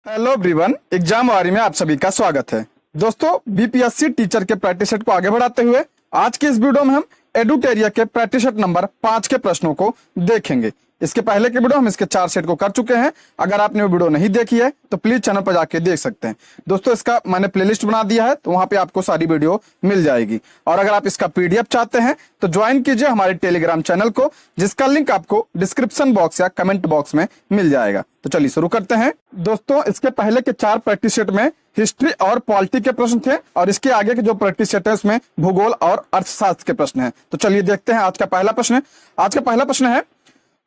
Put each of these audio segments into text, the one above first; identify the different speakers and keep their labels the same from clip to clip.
Speaker 1: Hello everyone, exam वारी में आप सभी का स्वागत है। दोस्तों, बीपीएससी टीचर के प्रैक्टिस सेट को आगे बढ़ाते हुए आज के इस वीडियो में हम एडुटेरिया के प्रैक्टिस सेट नंबर 5 के प्रश्नों को देखेंगे। इसके पहले के वीडियो हम इसके 4 सेट को कर चुके हैं। अगर आपने वो वीडियो नहीं देखी है तो प्लीज चैनल पर जाके देख सकते हैं। दोस्तों, इसका मैंने प्लेलिस्ट बना दिया है, तो वहां पे आपको सारी वीडियो मिल जाएगी। और अगर आप इसका पीडीएफ चाहते हैं तो ज्वाइन कीजिए हमारे टेलीग्राम चैनल को, जिसका लिंक आपको डिस्क्रिप्शन बॉक्स या कमेंट बॉक्स में मिल जाएगा। तो चलिए शुरू करते हैं। दोस्तों, इसके पहले के 4 प्रैक्टिस सेट में हिस्ट्री और पॉलिटी के प्रश्न थे, और इसके आगे के जो प्रैक्टिस सेट है उसमें भूगोल और अर्थशास्त्र के प्रश्न हैं। तो चलिए देखते हैं आज का पहला प्रश्न। आज का पहला प्रश्न है,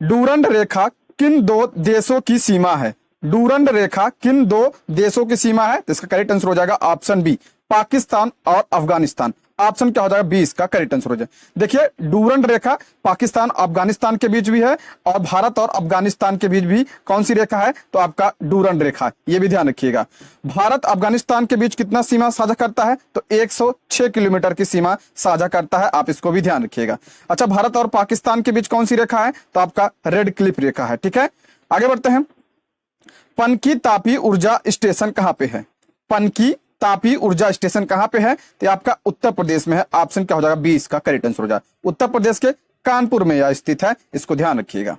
Speaker 1: डूरंड रेखा किन 2 देशों की सीमा है? डूरंड रेखा किन 2 देशों की सीमा है? तो इसका करेक्ट आंसर हो जाएगा ऑप्शन बी, पाकिस्तान और अफगानिस्तान। ऑप्शन क्या हो जाएगा? बी इसका करेक्ट आंसर हो जाएगा। देखिए, डूरंड रेखा पाकिस्तान अफगानिस्तान के बीच भी है, और भारत और अफगानिस्तान के बीच भी कौन सी रेखा है? तो आपका डूरंड रेखा। ये भी ध्यान रखिएगा। भारत अफगानिस्तान के बीच कितना सीमा साझा करता है? तो 106 किलोमीटर की सीमा साझा करता है। आप इसको भी ध्यान रखिएगा। अच्छा, भारत और पाकिस्तान के बीच कौन सी रेखा है? तो आपका रेड क्लिफ रेखा है। ठीक है, आगे बढ़ते हैं। पनकी तापी ऊर्जा स्टेशन कहां पे है? पनकी तापी ऊर्जा स्टेशन कहां पे है? तो आपका उत्तर प्रदेश में है। ऑप्शन क्या हो जाएगा? बी इसका करेक्ट आंसर हो जाएगा। उत्तर प्रदेश के कानपुर में यह स्थित है, इसको ध्यान रखिएगा।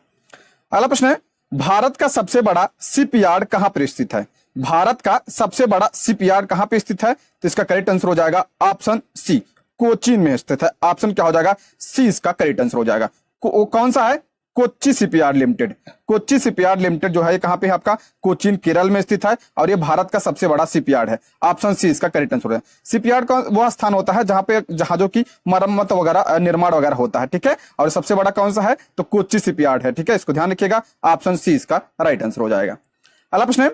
Speaker 1: अगला प्रश्न है, भारत का सबसे बड़ा शिपयार्ड कहां पर स्थित है? भारत का सबसे बड़ा शिपयार्ड कहां पे स्थित है? तो इसका करेक्ट आंसर हो जाएगा ऑप्शन सी, कोचीन में स्थित है। ऑप्शन क्या हो जाएगा? सी इसका करेक्ट आंसर हो जाएगा। कौन सा है? Kochi shipyard limited. Kochi shipyard limited जो है ये कहां पे है? आपका कोचीन केरल में स्थित है, और ये भारत का सबसे बड़ा शिपयार्ड है। ऑप्शन सी इसका करेक्ट आंसर है। शिपयार्ड का वह स्थान होता है जहां पे जहाजों की मरम्मत वगैरह, निर्माण वगैरह होता है। ठीक है, और सबसे बड़ा कौन सा है? तो कोच्चि शिपयार्ड है। ठीक है, इसको ध्यान रखिएगा। ऑप्शन सी इसका राइट आंसर हो जाएगा। अगला प्रश्न है,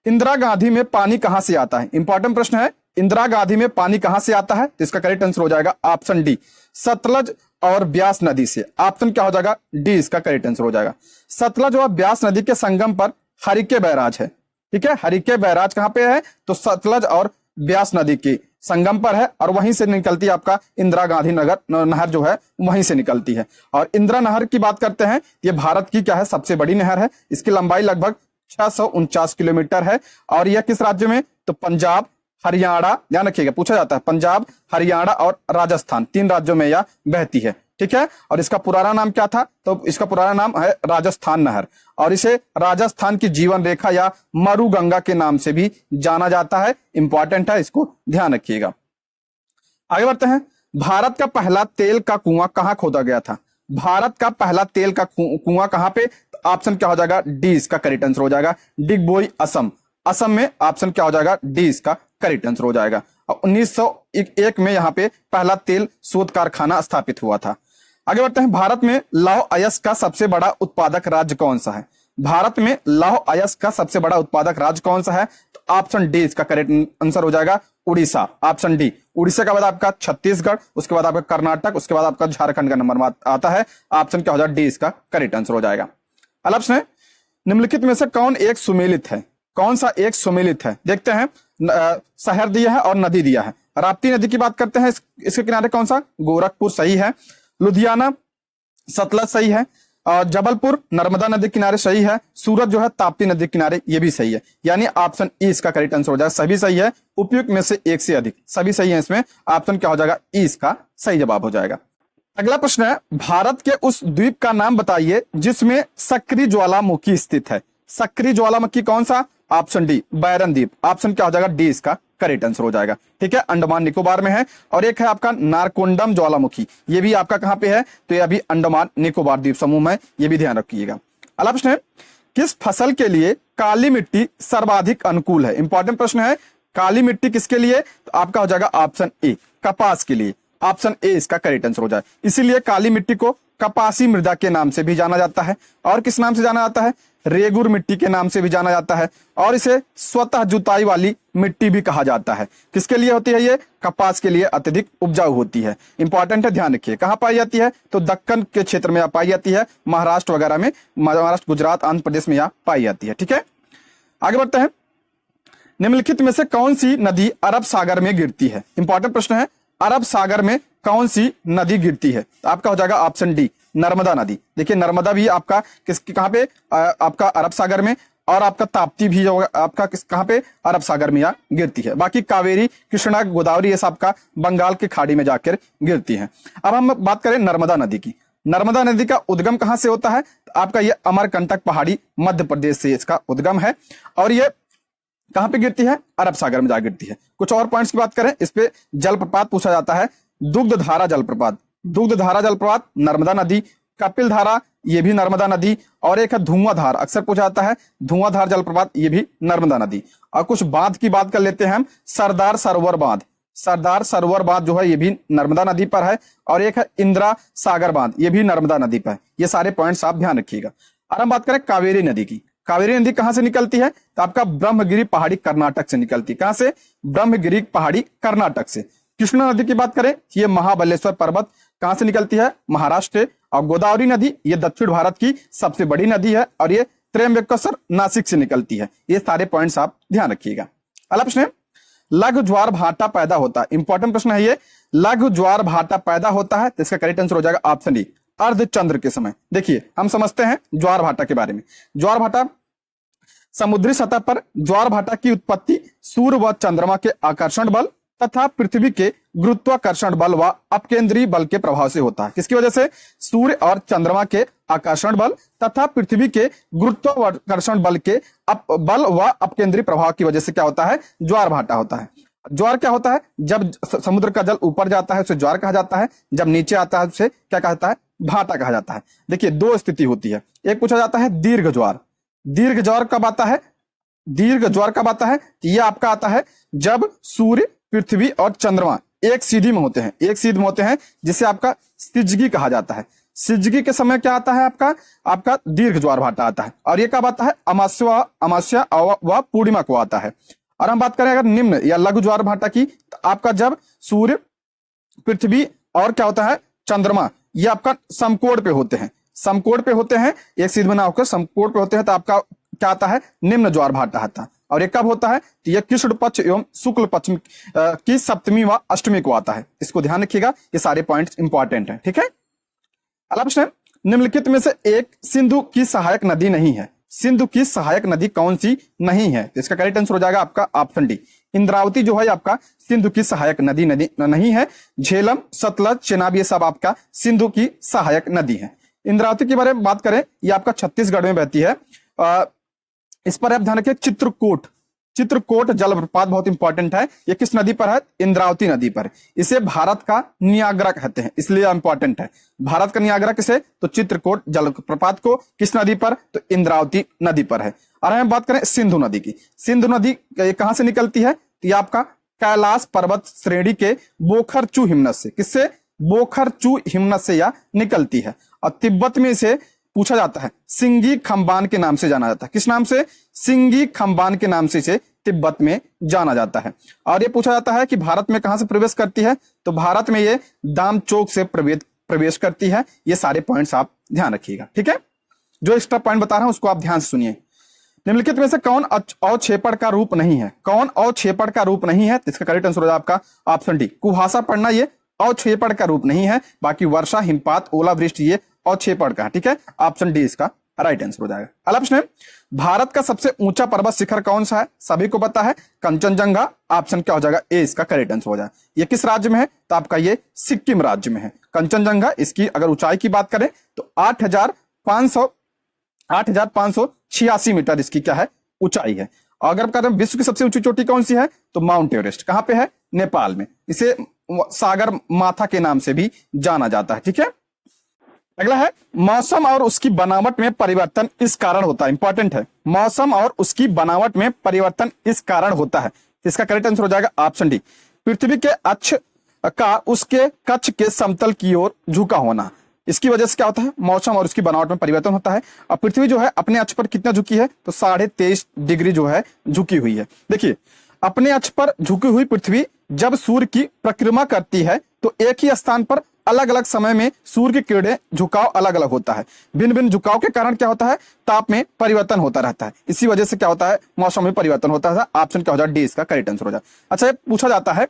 Speaker 1: इंदिरा गांधी में पानी कहां से आता है? इंपॉर्टेंट प्रश्न है। इंदिरा गांधी में पानी कहां से आता है? तो इसका करेक्ट आंसर हो जाएगा ऑप्शन डी, सतलज और ब्यास नदी से। ऑप्शन क्या हो जाएगा? डी इसका करेक्ट आंसर हो जाएगा। सतलज और ब्यास नदी के संगम पर हरिके बैराज है। ठीक है, हरिके बैराज कहां पे है? तो सतलज और ब्यास नदी के संगम पर है, और वहीं से निकलती है आपका इंदिरा गांधी नगर नहर जो है, वहीं से निकलती है। और इंदिरा नहर की बात करते हैं, ये भारत की क्या है? सबसे बड़ी नहर है। इसकी लंबाई लगभग 649 किलोमीटर है, और यह किस राज्य में? तो पंजाब, हरियाणा, ध्यान रखिएगा, पूछा जाता है। पंजाब, हरियाणा और राजस्थान, 3 राज्यों में यह बहती है। ठीक है, और इसका पुराना नाम क्या था? तो इसका पुराना नाम है राजस्थान नहर, और इसे राजस्थान की जीवन रेखा या मरु गंगा के नाम से भी जाना जाता है। इंपॉर्टेंट है, इसको ध्यान रखिएगा। आगे बढ़ते हैं। भारत का पहला तेल का कुआं कहां खोदा गया था? भारत का पहला तेल का कुआं कहां पे? ऑप्शन क्या हो जाएगा? डी इसका करेक्ट आंसर हो जाएगा। डिगबोई, असम। असम में ऑप्शन क्या हो जाएगा? डी इसका करेक्ट आंसर हो जाएगा। 1901 में यहाँ पे पहला तेल शोध कारखाना स्थापित हुआ था। आगे बढ़ते हैं। भारत में लौह अयस्क का सबसे बड़ा उत्पादक राज्य कौन सा है? भारत में लौह अयस्क का सबसे बड़ा उत्पादक राज्य कौन सा है? तो ऑप्शन डी इसका करेक्ट आंसर हो जाएगा, उड़ीसा। Option D. उड़ीसा के बाद आपका छत्तीसगढ़, उसके बाद आपका कर्नाटक, उसके बाद आपका झारखंड का नंबर आता है। ऑप्शन क्या हो जाएगा? डी इसका करेक्ट आंसर हो जाएगा। अगला प्रश्न है, निम्नलिखित में से कौन एक सुमेलित है? कौन सा एक सुमेलित है? देखते हैं। शहर दिया है और नदी दिया है। राप्ती नदी की बात करते हैं, इसके किनारे कौन सा? गोरखपुर सही है। लुधियाना, सतलज सही है। और जबलपुर नर्मदा नदी किनारे सही है। सूरत जो है ताप्ती नदी किनारे, ये भी सही है। यानी ऑप्शन ई इसका करेक्ट आंसर हो जाएगा। सभी सही है, उपयुक्त में से एक से अधिक सभी सही है। इसमें ऑप्शन क्या हो जाएगा? ई इसका सही जवाब हो जाएगा। अगला प्रश्न है, भारत के उस द्वीप का नाम बताइए जिसमें सक्रिय ज्वालामुखी स्थित है। सक्रिय ज्वालामुखी कौन सा? ऑप्शन डी, बैरन द्वीप। ऑप्शन क्या हो जाएगा? डी इसका करेक्ट आंसर हो जाएगा। ठीक है, अंडमान निकोबार में है। और एक है आपका नारकोंडम ज्वालामुखी, ये भी आपका कहां पे है? तो ये अभी अंडमान निकोबार द्वीप समूह में, ये भी ध्यान रखिएगा। अगला प्रश्न है, किस फसल के लिए काली मिट्टी सर्वाधिक अनुकूल है? इंपॉर्टेंट प्रश्न है। काली मिट्टी किसके लिए? तो आपका हो जाएगा ऑप्शन ए, कपास के लिए। ऑप्शन ए इसका करेक्ट आंसर हो जाए। इसीलिए काली मिट्टी को कपासी मृदा के नाम से भी जाना जाता है। और किस नाम से जाना जाता है? रेगुर मिट्टी के नाम से भी जाना जाता है। और इसे स्वतः जुताई वाली मिट्टी भी कहा जाता है। किसके लिए होती है ये? कपास के लिए अत्यधिक उपजाऊ होती है। इंपॉर्टेंट है, ध्यान रखिए। कहां पाई जाती है? तो दक्कन के क्षेत्र में पाई जाती है, महाराष्ट्र वगैरह में, महाराष्ट्र, गुजरात, आंध्र प्रदेश में यह पाई जाती है। ठीक है, आगे बढ़ते हैं। निम्नलिखित में से कौन सी नदी अरब सागर में गिरती है? इंपॉर्टेंट प्रश्न है। अरब सागर में कौन सी नदी गिरती है? तो आपका हो जाएगा ऑप्शन डी, नर्मदा नदी। देखिए, नर्मदा भी आपका कहां पे? आपका अरब सागर में। और आपका ताप्ती भी जो आपका कहाँ पे, अरब सागर में यहाँ गिरती है। बाकी कावेरी, कृष्णा, गोदावरी ये सब आपका बंगाल की खाड़ी में जाकर गिरती है। अब हम बात करें नर्मदा नदी की। नर्मदा नदी का उद्गम कहां से होता है? आपका ये अमरकंटक पहाड़ी मध्य प्रदेश से इसका उद्गम है और ये कहां पे गिरती है? अरब सागर में जा गिरती है। कुछ और पॉइंट्स की बात करें, इस पे जलप्रपात पूछा जाता है। दुग्धधारा जलप्रपात, दुग्धधारा जलप्रपात नर्मदा नदी। कपिल धारा, ये भी नर्मदा नदी। और एक है धुआंधार, अक्सर पूछा जाता है, धुआंधार जलप्रपात, ये भी नर्मदा नदी। और कुछ बांध की बात कर लेते हैं हम। सरदार सरोवर बांध, सरदार सरोवर बांध जो है ये भी नर्मदा नदी पर है। और एक है इंदिरा सागर बांध, ये भी नर्मदा नदी पर है। ये सारे पॉइंट्स आप ध्यान रखिएगा। और हम बात करें कावेरी नदी की। कावेरी नदी कहां से निकलती है? तो आपका ब्रह्मगिरी पहाड़ी कर्नाटक से निकलती है। कहां से? ब्रह्मगिरी पहाड़ी कर्नाटक से। कृष्णा नदी की बात करें, ये महाबलेश्वर पर्वत कहां से निकलती है? महाराष्ट्र। और गोदावरी नदी ये दक्षिण भारत की सबसे बड़ी नदी है और ये त्र्यंबकेश्वर नासिक से निकलती है। ये सारे पॉइंट्स आप ध्यान रखिएगा। अगला प्रश्न है, लघु ज्वार भाटा पैदा होता है। इंपॉर्टेंट प्रश्न है ये। लघु ज्वार भाटा पैदा होता है तो इसका करेक्ट आंसर हो जाएगा ऑप्शन डी, अर्धचंद्र के समय। देखिए हम समझते हैं ज्वार भाटा के बारे में। ज्वार भाटा, समुद्री सतह पर ज्वार भाटा की उत्पत्ति सूर्य व चंद्रमा के आकर्षण बल तथा पृथ्वी के गुरुत्वाकर्षण बल व अपकेंद्रीय बल के प्रभाव से होता है। किसकी वजह से? सूर्य और चंद्रमा के आकर्षण बल तथा पृथ्वी के गुरुत्वाकर्षण बल के बल व अपकेंद्रीय प्रभाव की वजह से क्या होता है? ज्वार भाटा होता है। ज्वार क्या होता है? जब समुद्र का जल ऊपर जाता है उसे ज्वार कहा जाता है, जब नीचे आता है उसे क्या कहता है? भाटा कहा जाता है। देखिए दो स्थिति होती है। एक पूछा जाता है दीर्घ ज्वार। दीर्घ ज्वार कब आता है? दीर्घ ज्वार कब आता है? ये आपका आता है जब सूर्य, पृथ्वी और चंद्रमा एक सीधी में होते हैं, एक सीध में होते हैं, जिसे आपका सिजगी कहा जाता है। सिजगी के समय क्या आता है? आपका दीर्घ ज्वार भाटा आता है। और ये कब आता है? अमावस्या व पूर्णिमा को आता है। और हम बात करें अगर निम्न या लघु ज्वार भाटा की, तो आपका जब सूर्य, पृथ्वी और क्या होता है? चंद्रमा, ये आपका समकोण पे होते हैं। समकोण पे होते हैं, एक सीध में ना होकर समकोण पे होते हैं, तो आपका क्या आता है? निम्न ज्वार भाटा आता है। और ये कब होता है? तो ये कृष्ण पक्ष एवं शुक्ल पक्ष की सप्तमी व अष्टमी को आता है। इसको ध्यान रखिएगा, ये सारे पॉइंट्स इंपॉर्टेंट हैं। ठीक है। अगला प्रश्न है, निम्नलिखित में से एक सिंधु की सहायक नदी नहीं है। सिंधु की सहायक नदी कौन सी नहीं है? तो इसका करेक्ट आंसर हो जाएगा आपका ऑप्शन डी, इंद्रावती जो है आपका सिंधु की सहायक नदी नहीं है। झेलम, सतलज, चेनाब ये सब आपका सिंधु की सहायक नदी है। इंद्रावती के बारे में बात करें, ये आपका छत्तीसगढ़ में बहती है। इस पर आप ध्यान रखिए, चित्रकूट, चित्रकूट जलप्रपात बहुत इंपॉर्टेंट है। ये किस नदी पर है? इंद्रावती नदी पर। इसे भारत का नियाग्रा कहते हैं, इसलिए इंपॉर्टेंट है। भारत का नियाग्रा किसे? तो चित्रकूट जलप्रपात को। किस नदी पर? तो इंद्रावती नदी पर है। और हम बात करें सिंधु नदी की। सिंधु नदी कहां से निकलती है? तो ये आपका कैलाश पर्वत श्रेणी के बोखरचू हिमनद से। किससे? बोखरचू हिमनद से यह निकलती है। और तिब्बत में इसे पूछा जाता है सिंगी खंबान के नाम से जाना जाता है। किस नाम से? सिंगी खंबान के नाम से इसे तिब्बत में जाना जाता है। और ये पूछा जाता है कि भारत में कहां से प्रवेश करती है? तो भारत में ये दामचोक से प्रवेश करती है। ये सारे पॉइंट्स आप ध्यान रखिएगा। ठीक है, जो एक्स्ट्रा पॉइंट बता रहा हूं उसको आप ध्यान से सुनिए। निम्नलिखित में से कौन अवक्षेपण का रूप नहीं है? कौन अवक्षेपण का रूप नहीं है? इसका करेक्ट आंसर होगा आपका ऑप्शन डी, कुहासा पड़ना ये अवक्षेपण का रूप नहीं है। बाकी वर्षा, हिमपात, ओलावृष्टि ये अवक्षेपण का है। ठीक है, ऑप्शन डी इसका राइट आंसर हो जाएगा। अगला प्रश्न है, भारत का सबसे ऊंचा पर्वत शिखर कौन सा है? सभी को पता है, कंचनजंगा। ऑप्शन क्या हो जाएगा? ए इसका करेक्ट आंसर हो जाएगा। ये किस राज्य में है? तो आपका ये सिक्किम राज्य में है कंचनजंगा। इसकी अगर ऊंचाई की बात करें तो 8,586 मीटर इसकी क्या है? ऊंचाई है। और अगर कहते हैं विश्व की सबसे ऊंची चोटी कौन सी है? तो माउंट एवरेस्ट। कहां पे है? नेपाल में। इसे सागर माथा के नाम से भी जाना जाता है। ठीक है। अगला है, मौसम और उसकी बनावट में परिवर्तन इस कारण होता है। इंपॉर्टेंट है, मौसम और उसकी बनावट में परिवर्तन इस कारण होता है। इसका करेक्ट आंसर हो जाएगा ऑप्शन डी, पृथ्वी के अक्ष का उसके कक्ष के समतल की ओर झुका होना। इसकी वजह से क्या होता है? मौसम और उसकी बनावट में परिवर्तन होता है। और पृथ्वी जो है अपने अक्ष पर कितना झुकी है? तो 23.5 डिग्री जो है झुकी हुई है। देखिए, अपने अक्ष पर झुकी हुई पृथ्वी जब सूर्य की परिक्रमा करती है तो एक ही स्थान पर अलग अलग समय में सूर्य की किरणें झुकाव अलग अलग होता है। भिन्न भिन्न झुकाव के कारण क्या होता है? ताप में परिवर्तन होता रहता है। इसी वजह से क्या होता है? मौसम में परिवर्तन होता है। ऑप्शन क्या हो जाए? डी इसका करेक्ट आंसर हो जाए। अच्छा, ये पूछा जाता है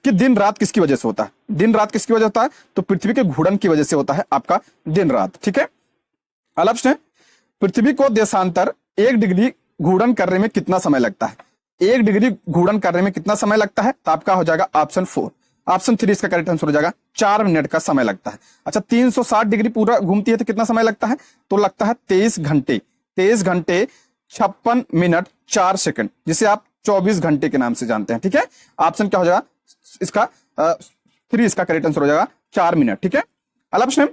Speaker 1: कि दिन रात किसकी वजह से होता है? दिन रात किसकी वजह होता है? तो पृथ्वी के घूर्णन की वजह से होता है आपका दिन रात। ठीक है। अगला प्रश्न है, पृथ्वी को देशांतर 1 डिग्री घूर्णन करने में कितना समय लगता है? 1 डिग्री घूर्णन करने में कितना समय लगता है? तो आपका हो जाएगा ऑप्शन 4। ऑप्शन 3 इसका करेक्ट आंसर हो जाएगा, 4 मिनट का समय लगता है। अच्छा, 360 डिग्री पूरा घूमती है तो कितना समय लगता है? तो लगता है 23 घंटे। 23 घंटे 56 मिनट 4 सेकंड, जिसे आप 24 घंटे के नाम से जानते हैं। ठीक है, ऑप्शन क्या हो जाएगा इसका? 3 इसका करेक्ट आंसर हो जाएगा, 4 मिनट। ठीक है, अगला प्रश्न,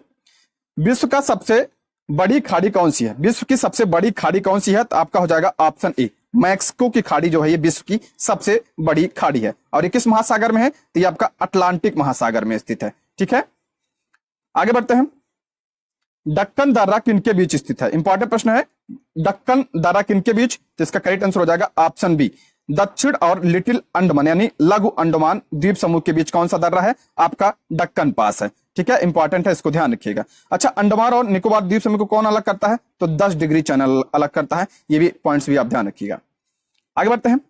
Speaker 1: विश्व का सबसे बड़ी खाड़ी कौन सी है? विश्व की सबसे बड़ी खाड़ी कौन सी है? तो आपका हो जाएगा ऑप्शन ए, मैक्सिको की खाड़ी जो है ये विश्व की सबसे बड़ी खाड़ी है। और ये किस महासागर में है? तो ये आपका अटलांटिक महासागर में स्थित है। ठीक है, आगे बढ़ते हैं। दक्कन दर्रा किनके बीच स्थित है? इंपॉर्टेंट प्रश्न है, दक्कन दर्रा किनके बीच? तो इसका करेक्ट आंसर हो जाएगा ऑप्शन बी, दक्षिण और लिटिल अंडमान यानी लघु अंडमान द्वीप समूह के बीच कौन सा दर्रा है? आपका दक्कन पास है। ठीक है, इंपॉर्टेंट है, इसको ध्यान रखिएगा। अच्छा, अंडमान और निकोबार द्वीप समूह को कौन अलग करता है? तो 10 डिग्री चैनल अलग करता है। ये भी पॉइंट्स भी आप ध्यान रखिएगा। आगे बढ़ते हैं।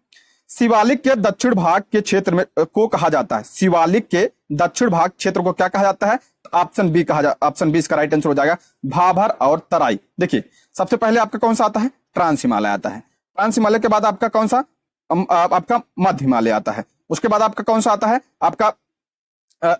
Speaker 1: शिवालिक के दक्षिण भाग के क्षेत्र में को कहा जाता है, शिवालिक के दक्षिण भाग क्षेत्र को क्या कहा जाता है? ऑप्शन बी ऑप्शन बी इसका राइट आंसर हो जाएगा, भाभर और तराई। देखिए, सबसे पहले आपका कौन सा आता है? ट्रांस हिमालय आता है। ट्रांस हिमालय के बाद आपका कौन सा? आपका मध्य हिमालय आता है। उसके बाद आपका कौन सा आता है? आपका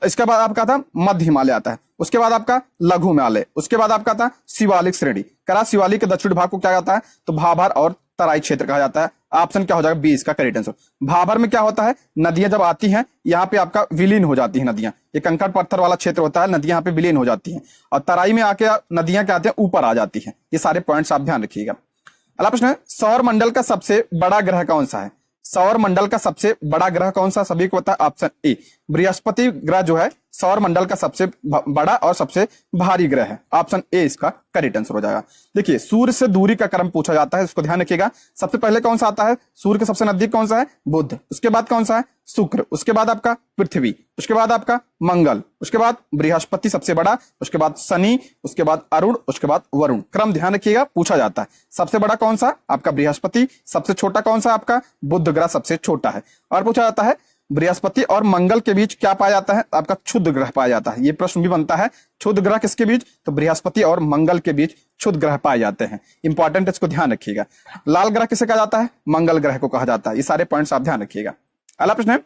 Speaker 1: इसके बाद आपका था मध्य हिमालय आता है। उसके बाद आपका लघु हिमालय, उसके बाद आपका था शिवालिक श्रेणी। करा शिवालिक के दक्षिण भाग को क्या कहता है? तो भाभर और तराई क्षेत्र कहा जाता है। ऑप्शन क्या हो जाएगा? बी इसका करेक्ट आंसर। भाभर में क्या होता है? नदियां जब आती हैं यहाँ पे आपका विलीन हो जाती है नदियां, ये कंकड़ पत्थर वाला क्षेत्र होता है, नदियां यहाँ पे विलीन हो जाती हैं। और तराई में आके नदियां क्या आती हैं? ऊपर आ जाती हैं। ये सारे पॉइंट्स आप ध्यान रखिएगा। अगला प्रश्न है, सौर मंडल का सबसे बड़ा ग्रह कौन सा है? सौर मंडल का सबसे बड़ा ग्रह कौन सा? सभी को पता है, ऑप्शन ए, बृहस्पति ग्रह जो है सौर मंडल का सबसे बड़ा और सबसे भारी ग्रह है। ऑप्शन ए इसका करेक्ट आंसर हो जाएगा। देखिए, सूर्य से दूरी का क्रम पूछा जाता है, इसको ध्यान रखिएगा। सबसे पहले कौन सा आता है? सूर्य के सबसे नजदीक कौन सा है? बुध। उसके बाद कौन सा है? शुक्र। उसके बाद आपका पृथ्वी। उसके बाद आपका मंगल। उसके बाद बृहस्पति सबसे बड़ा। उसके बाद शनि। उसके बाद अरुण। उसके बाद वरुण। क्रम ध्यान रखिएगा, पूछा जाता है। सबसे बड़ा कौन सा? आपका बृहस्पति। सबसे छोटा कौन सा? आपका बुध ग्रह सबसे छोटा है। और पूछा जाता है बृहस्पति और मंगल के बीच क्या पाया जाता है? आपका क्षुद्र ग्रह पाया जाता है। ये प्रश्न भी बनता है, क्षुद्र ग्रह किसके बीच? तो बृहस्पति और मंगल के बीच क्षुद्र ग्रह पाए जाते हैं। इंपॉर्टेंट, इसको ध्यान रखिएगा। लाल ग्रह किसे कहा जाता है? मंगल ग्रह को कहा जाता है। ये सारे पॉइंट्स आप ध्यान रखिएगा। अगला प्रश्न है,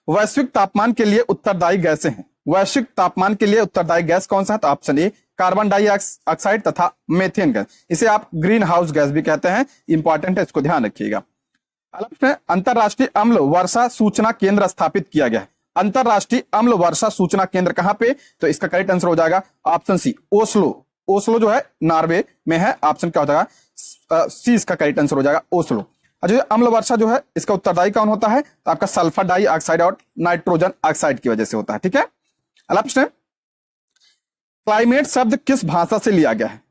Speaker 1: वैश्विक तापमान के लिए उत्तरदायी गैसें हैं। वैश्विक तापमान के लिए उत्तरदायी गैस कौन सा है? तो ऑप्शन ए, कार्बन डाइऑक्साइड तथा मेथेन गैस। इसे आप ग्रीन हाउस गैस भी कहते हैं। इंपॉर्टेंट है, इसको ध्यान रखिएगा। अंतरराष्ट्रीय अम्ल वर्षा सूचना केंद्र स्थापित किया गया है। अंतरराष्ट्रीय अम्ल वर्षा सूचना केंद्र कहां पे? तो इसका करेक्ट आंसर हो जाएगा ऑप्शन सी, ओस्लो। ओस्लो जो है नॉर्वे में है। ऑप्शन क्या हो जाएगा? सी इसका करेक्ट आंसर हो जाएगा, ओस्लो। अच्छा, अम्ल वर्षा जो है इसका उत्तरदायी कौन होता है? तो आपका सल्फर डाइऑक्साइड और नाइट्रोजन ऑक्साइड की वजह से होता है। ठीक है, अगला प्रश्न, क्लाइमेट शब्द किस भाषा से लिया गया है?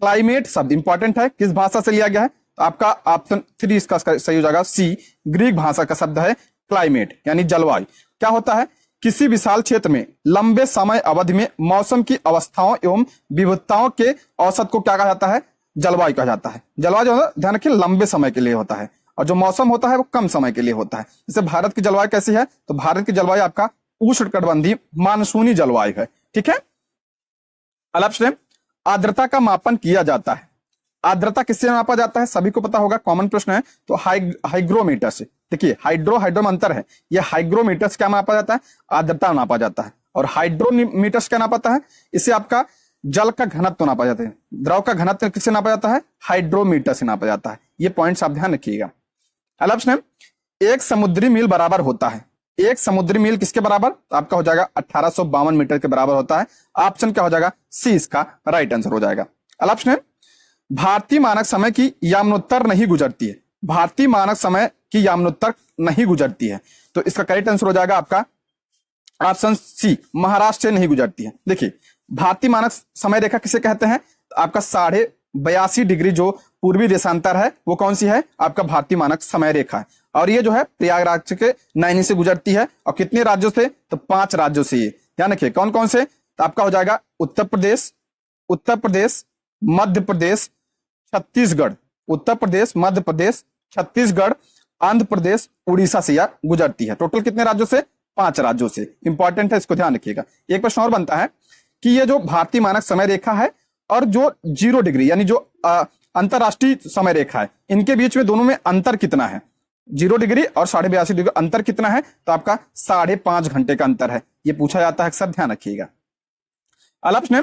Speaker 1: क्लाइमेट शब्द इंपॉर्टेंट है, किस भाषा से लिया गया है? आपका ऑप्शन 3 इसका सही हो जाएगा, सी, ग्रीक भाषा का शब्द है क्लाइमेट यानी जलवायु। क्या होता है? किसी विशाल क्षेत्र में लंबे समय अवधि में मौसम की अवस्थाओं एवं विविधताओं के औसत को क्या कहा जाता है? जलवायु कहा जाता है। जलवायु जो है ध्यान रखिए लंबे समय के लिए होता है, और जो मौसम होता है वो कम समय के लिए होता है। जैसे भारत की जलवायु कैसी है? तो भारत की जलवायु आपका उष्णकटिबंधीय मानसूनी जलवायु है। ठीक है, अगला प्रश्न, आर्द्रता का मापन किया जाता है। आर्द्रता किससे नापा जाता है? सभी को पता होगा, कॉमन प्रश्न है। तो हाइग्रोमीटर से। देखिए, हाइड्रो में अंतर है। ये हाइग्रोमीटर से क्या नापा जाता है? आर्द्रता नापा जाता है। और हाइड्रोमीटर से क्या नापाता है? इससे आपका जल का घनत्व नापा जाता है। द्रव का घनत्व किससे नापा जाता है? हाइड्रोमीटर से नापा जाता है। ये पॉइंट्स आप ध्यान रखिएगा। अगला प्रश्न, एक समुद्री मील बराबर होता है। एक समुद्री मील किसके बराबर? तो आपका हो जाएगा 1852 मीटर के बराबर होता है। ऑप्शन क्या हो जाएगा? सी इसका राइट आंसर हो जाएगा। अगला प्रश्न, भारतीय मानक समय की यामनोत्तर नहीं गुजरती है। भारतीय मानक समय की यामनोत्तर नहीं गुजरती है, तो इसका करेक्ट आंसर हो जाएगा आपका ऑप्शन सी, महाराष्ट्र से नहीं गुजरती है। देखिए, भारतीय मानक समय रेखा किसे कहते हैं? तो आपका 82.5 डिग्री जो पूर्वी देशांतर है वो कौन सी है? आपका भारतीय मानक समय रेखा है। और ये जो है प्रयागराज के नैनी से गुजरती है। और कितने राज्यों से? तो 5 राज्यों से। ये ध्यान रखिए, कौन कौन से? तो आपका हो जाएगा उत्तर प्रदेश, मध्य प्रदेश, छत्तीसगढ़। उत्तर प्रदेश, मध्य प्रदेश, छत्तीसगढ़, आंध्र प्रदेश, उड़ीसा से यह गुजरती है। टोटल कितने राज्यों से? 5 राज्यों से। इंपॉर्टेंट है, इसको ध्यान रखिएगा। एक प्रश्न और बनता है कि ये जो भारतीय मानक समय रेखा है और जो 0 डिग्री यानी जो अंतरराष्ट्रीय समय रेखा है, इनके बीच में दोनों में अंतर कितना है? 0 डिग्री और 82.5 डिग्री अंतर कितना है? तो आपका 5.5 घंटे का अंतर है। ये पूछा जाता है अक्सर, ध्यान रखिएगा। अगला प्रश्न है,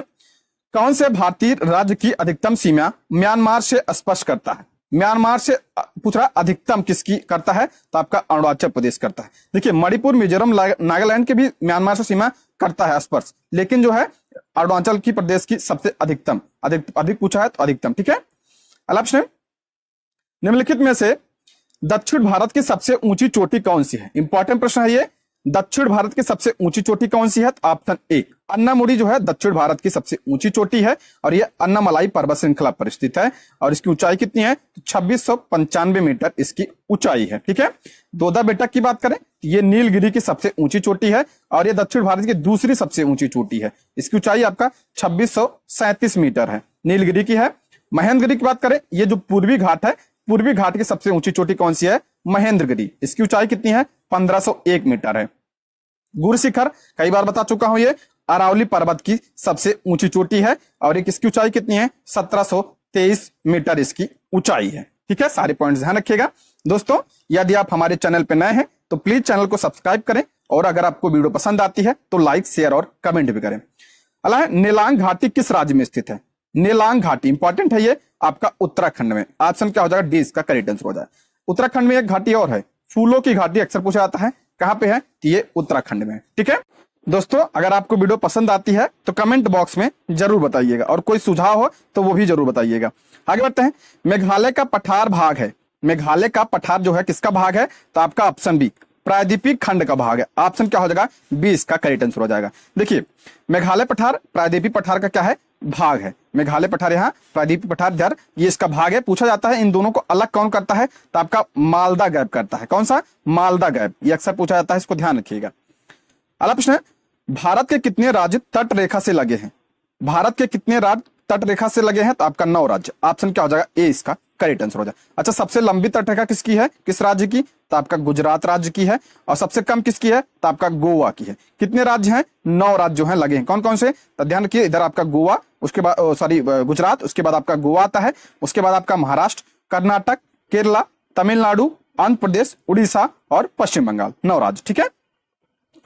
Speaker 1: कौन से भारतीय राज्य की अधिकतम सीमा म्यांमार से स्पर्श करता है? म्यांमार से पूछ रहा अधिकतम किसकी करता है? तो आपका अरुणाचल प्रदेश करता है। देखिए मणिपुर, मिजोरम, नागालैंड के भी म्यांमार से सीमा करता है स्पर्श, लेकिन जो है अरुणाचल की प्रदेश की सबसे अधिकतम अधिक पूछा है तो अधिकतम। ठीक है। अगला प्रश्न, निम्नलिखित में से दक्षिण भारत की सबसे ऊंची चोटी कौन सी है? इंपॉर्टेंट प्रश्न है ये। दक्षिण भारत की सबसे ऊंची चोटी कौन सी है? तो ऑप्शन ए अन्नामुडी जो है दक्षिण भारत की सबसे ऊंची चोटी है और ये अन्नामलाई पर्वत श्रृंखला पर स्थित है और इसकी ऊंचाई कितनी है? 2695 मीटर इसकी ऊंचाई है। ठीक है। दोदा बेटक की बात करें, ये नीलगिरी की सबसे ऊंची चोटी है और ये दक्षिण भारत की दूसरी सबसे ऊंची चोटी है। इसकी ऊंचाई आपका 2637 मीटर है, नीलगिरी की है। महेंद्रगिरी की बात करें, ये जो पूर्वी घाट है, पूर्वी घाट की सबसे ऊंची चोटी कौन सी है? महेंद्रगिरी। इसकी ऊंचाई कितनी है? 1501 मीटर है। गुरु शिखर कई बार बता चुका हूं, ये अरावली पर्वत की सबसे ऊंची चोटी है और एक इसकी ऊंचाई कितनी है? 1723 मीटर इसकी ऊंचाई है। ठीक है, सारे पॉइंट्स ध्यान रखिएगा। दोस्तों यदि आप हमारे चैनल पर नए हैं तो प्लीज चैनल को सब्सक्राइब करें और अगर आपको वीडियो पसंद आती है तो लाइक, शेयर और कमेंट भी करें। अगला है, नेलांग घाटी किस राज्य में स्थित है? नेलांग घाटी इंपॉर्टेंट है, ये आपका उत्तराखंड में। ऑप्शन क्या हो जाएगा? डी इसका करेक्ट आंसर हो जाए। उत्तराखंड में एक घाटी और है, फूलों की घाटी, अक्सर पूछा जाता है, कहां पे है? तो ये उत्तराखंड में। ठीक है दोस्तों, अगर आपको वीडियो पसंद आती है तो कमेंट बॉक्स में जरूर बताइएगा और कोई सुझाव हो तो वो भी जरूर बताइएगा। आगे बढ़ते हैं। मेघालय का पठार भाग है, मेघालय का पठार जो है किसका भाग है? तो आपका ऑप्शन बी प्रायद्वीपीय खंड का भाग है। ऑप्शन क्या हो जाएगा? बी इसका करेक्ट आंसर हो जाएगा। देखिए मेघालय पठार प्रायद्वीपीय पठार का क्या है? भाग है। मेघालय पठार यहाँ प्रायद्वीपीय पठार इधर, ये इसका भाग है। पूछा जाता है इन दोनों को अलग कौन करता है? तो आपका मालदा गैप करता है। कौन सा? मालदा गैप, ये अक्सर पूछा जाता है, इसको ध्यान रखिएगा। अगला प्रश्न है, भारत के कितने राज्य तट रेखा से लगे हैं? भारत के कितने राज्य तट रेखा से लगे हैं? तो आपका 9 राज्य। ऑप्शन क्या हो जाएगा? ए इसका करेक्ट आंसर हो जाए। अच्छा, सबसे लंबी तट रेखा किसकी है? किस राज्य की? तो आपका गुजरात राज्य की है। और सबसे कम किसकी है? तो आपका गोवा की है। कितने राज्य हैं? 9 राज्य जो हैं लगे हैं। कौन कौन से? तो ध्यान रखिए, इधर आपका गोवा, उसके बाद सॉरी गुजरात, उसके बाद आपका गोवा आता है, उसके बाद आपका महाराष्ट्र, कर्नाटक, केरला, तमिलनाडु, आंध्र प्रदेश, उड़ीसा और पश्चिम बंगाल। 9 राज्य। ठीक है।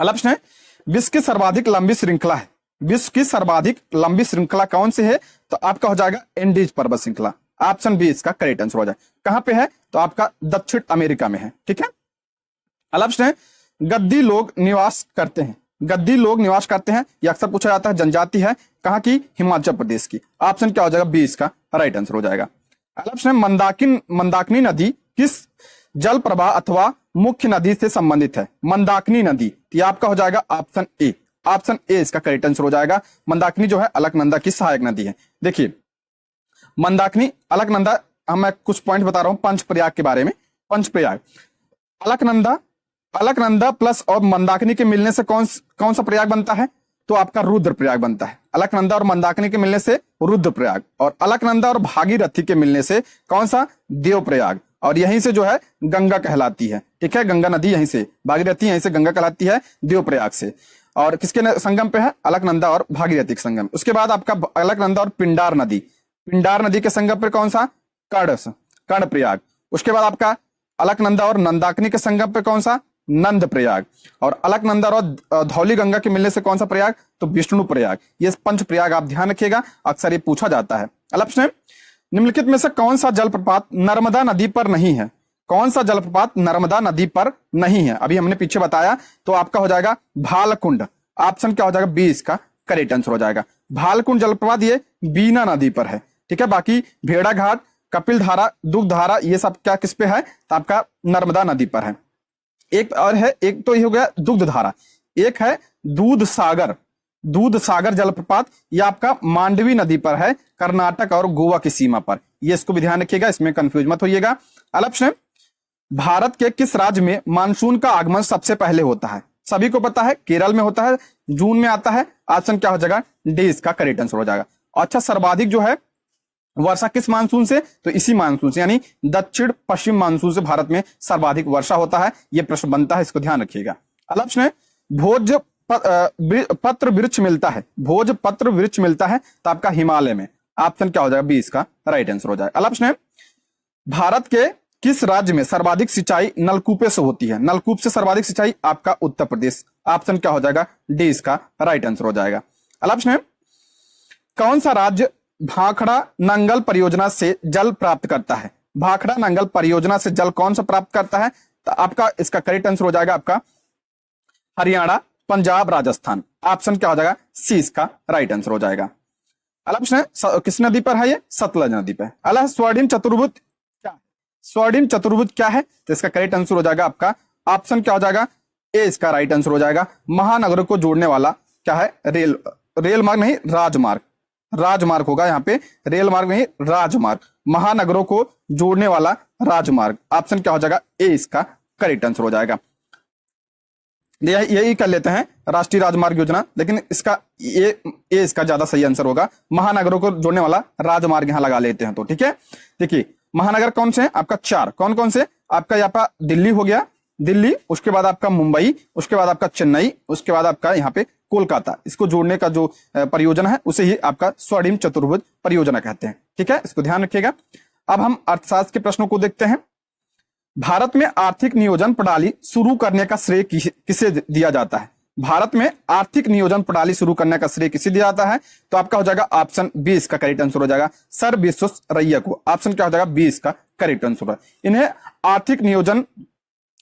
Speaker 1: अगला प्रश्न है, विश्व की सर्वाधिक लंबी श्रृंखला है, विश्व की सर्वाधिक लंबी श्रृंखला कौन सी है? तो आपका हो जाएगा एंडीज पर्वत श्रृंखला। ऑप्शन बी इसका करेक्ट आंसर हो जाए। कहां पे है? तो आपका दक्षिण अमेरिका में है। ठीक है। अगला प्रश्न है, गद्दी लोग निवास करते हैं, गद्दी लोग निवास करते हैं, यह अक्सर पूछा जाता है, जनजाति है, कहां की? हिमाचल प्रदेश की। ऑप्शन क्या हो जाएगा? बी इसका राइट आंसर हो जाएगा। अगला प्रश्न है, मंदाकिनी नदी किस जल प्रवाह अथवा मुख्य नदी से संबंधित है? मंदाकिनी नदी, तो ये आपका हो जाएगा ऑप्शन ए, ऑप्शन ए इसका करेक्ट आंसर हो जाएगा। मंदाकिनी जो है अलकनंदा की सहायक नदी है। देखिए मंदाकिनी, अलकनंदा, मैं कुछ पॉइंट बता रहा हूं पंचप्रयाग के बारे में। पंचप्रयाग, अलकनंदा प्लस और मंदाकिनी के मिलने से कौन सा प्रयाग बनता है? तो आपका रुद्रप्रयाग बनता है। अलकनंदा और मंदाकिनी के मिलने से रुद्रप्रयाग, और अलकनंदा और भागीरथी के मिलने से कौन सा? देवप्रयाग। और यहीं से जो है गंगा कहलाती है। ठीक है, गंगा नदी यहीं से, भागीरथी यहीं से गंगा कहलाती है देवप्रयाग से। और किसके संगम पे है? अलकनंदा और भागीरथी के संगम। उसके बाद आपका अलकनंदा और पिंडार नदी, पिंडार नदी के संगम पर कौन सा? कर्णप्रयाग। उसके बाद आपका अलकनंदा और नंदाकिनी के संगम पे कौन सा? नंद प्रयाग। और अलकनंदा और धौली गंगा के मिलने से कौन सा प्रयाग? तो विष्णु प्रयाग। ये पंच प्रयाग आप ध्यान रखिएगा, अक्सर ये पूछा जाता है। अगला प्रश्न, निम्नलिखित में से कौन सा जलप्रपात नर्मदा नदी पर नहीं है? कौन सा जलप्रपात नर्मदा नदी पर नहीं है? अभी हमने पीछे बताया, तो आपका हो जाएगा भालकुंड। ऑप्शन क्या हो जाएगा? बी इसका करेक्ट आंसर हो जाएगा। भालकुंड जलप्रपात ये बीना नदी पर है। ठीक है, बाकी भेड़ा घाट, कपिल धारा, दुग्ध धारा, ये सब क्या किस पे है? तो आपका नर्मदा नदी पर है। एक और है, एक तो ये हो गया दुग्ध धारा, एक है दूध सागर, दूध सागर जलप्रपात, ये आपका मांडवी नदी पर है, कर्नाटक और गोवा की सीमा पर। ये इसको भी ध्यान रखिएगा, इसमें कंफ्यूज मत होइएगा। अगला प्रश्न, भारत के किस राज्य में मानसून का आगमन सबसे पहले होता है? सभी को पता है, केरल में होता है, जून में आता है। ऑप्शन क्या हो जाएगा? डी इसका करेक्ट आंसर हो जाएगा। अच्छा, सर्वाधिक जो है वर्षा किस मानसून से? तो इसी मानसून से, यानी दक्षिण पश्चिम मानसून से भारत में सर्वाधिक वर्षा होता है। यह प्रश्न बनता है, इसको ध्यान रखिएगा। अगला प्रश्न है, भोज पत्र वृक्ष मिलता है, भोज पत्र वृक्ष मिलता है तो आपका हिमालय में। ऑप्शन क्या हो जाएगा, बी इसका राइट आंसर हो जाएगा। अगला प्रश्न है, भारत के किस राज्य में सर्वाधिक सिंचाई नलकूपों से होती है? नलकूप से सर्वाधिक सिंचाई आपका उत्तर प्रदेश। ऑप्शन क्या हो जाएगा, डी इसका राइट आंसर हो जाएगा। अगला प्रश्न है, कौन सा राज्य भाखड़ा नंगल परियोजना से जल प्राप्त करता है? भाखड़ा नंगल परियोजना से जल कौन सा प्राप्त करता है? तो आपका इसका करेक्ट आंसर हो जाएगा आपका हरियाणा, पंजाब, राजस्थान। ऑप्शन क्या हो जाएगा, सी इसका राइट आंसर हो जाएगा। अगला प्रश्न है, किस नदी पर है ये? सतलज नदी पर। अगला, स्वर्णिम चतुर्भुज क्या है? स्वर्णिम चतुर्भुज क्या है? तो इसका करेक्ट आंसर हो जाएगा आपका ऑप्शन क्या हो जाएगा, ए इसका राइट आंसर हो जाएगा। महानगरों को जोड़ने वाला क्या है? रेल मार्ग नहीं, राजमार्ग। राजमार्ग होगा यहाँ पे, रेल मार्ग नहीं, राजमार्ग। महानगरों को जोड़ने वाला राजमार्ग। ऑप्शन क्या हो जाएगा, ए इसका करेक्ट आंसर हो जाएगा। यही कर लेते हैं राष्ट्रीय राजमार्ग योजना, लेकिन इसका ए इसका ज्यादा सही आंसर होगा। महानगरों को जोड़ने वाला राजमार्ग यहां लगा लेते हैं तो ठीक है। देखिए महानगर कौन से हैं आपका? 4। कौन कौन से? आपका यहाँ पर दिल्ली हो गया, दिल्ली, उसके बाद आपका मुंबई, उसके बाद आपका चेन्नई, उसके बाद आपका यहाँ पे कोलकाता। इसको जोड़ने का जो परियोजना है उसे ही आपका स्वर्णिम चतुर्भुज परियोजना कहते हैं। ठीक है, इसको ध्यान रखिएगा। अब हम अर्थशास्त्र के प्रश्नों को देखते हैं। भारत में आर्थिक नियोजन प्रणाली शुरू करने का श्रेय किसे दिया जाता है? भारत में आर्थिक नियोजन प्रणाली शुरू करने का श्रेय किसे दिया जाता है? तो आपका हो जाएगा ऑप्शन बी इसका करेक्ट आंसर हो जाएगा, सर विश्वेश्वरैया को। ऑप्शन क्या हो जाएगा, बी इसका करेक्ट आंसर है। इन्हें आर्थिक नियोजन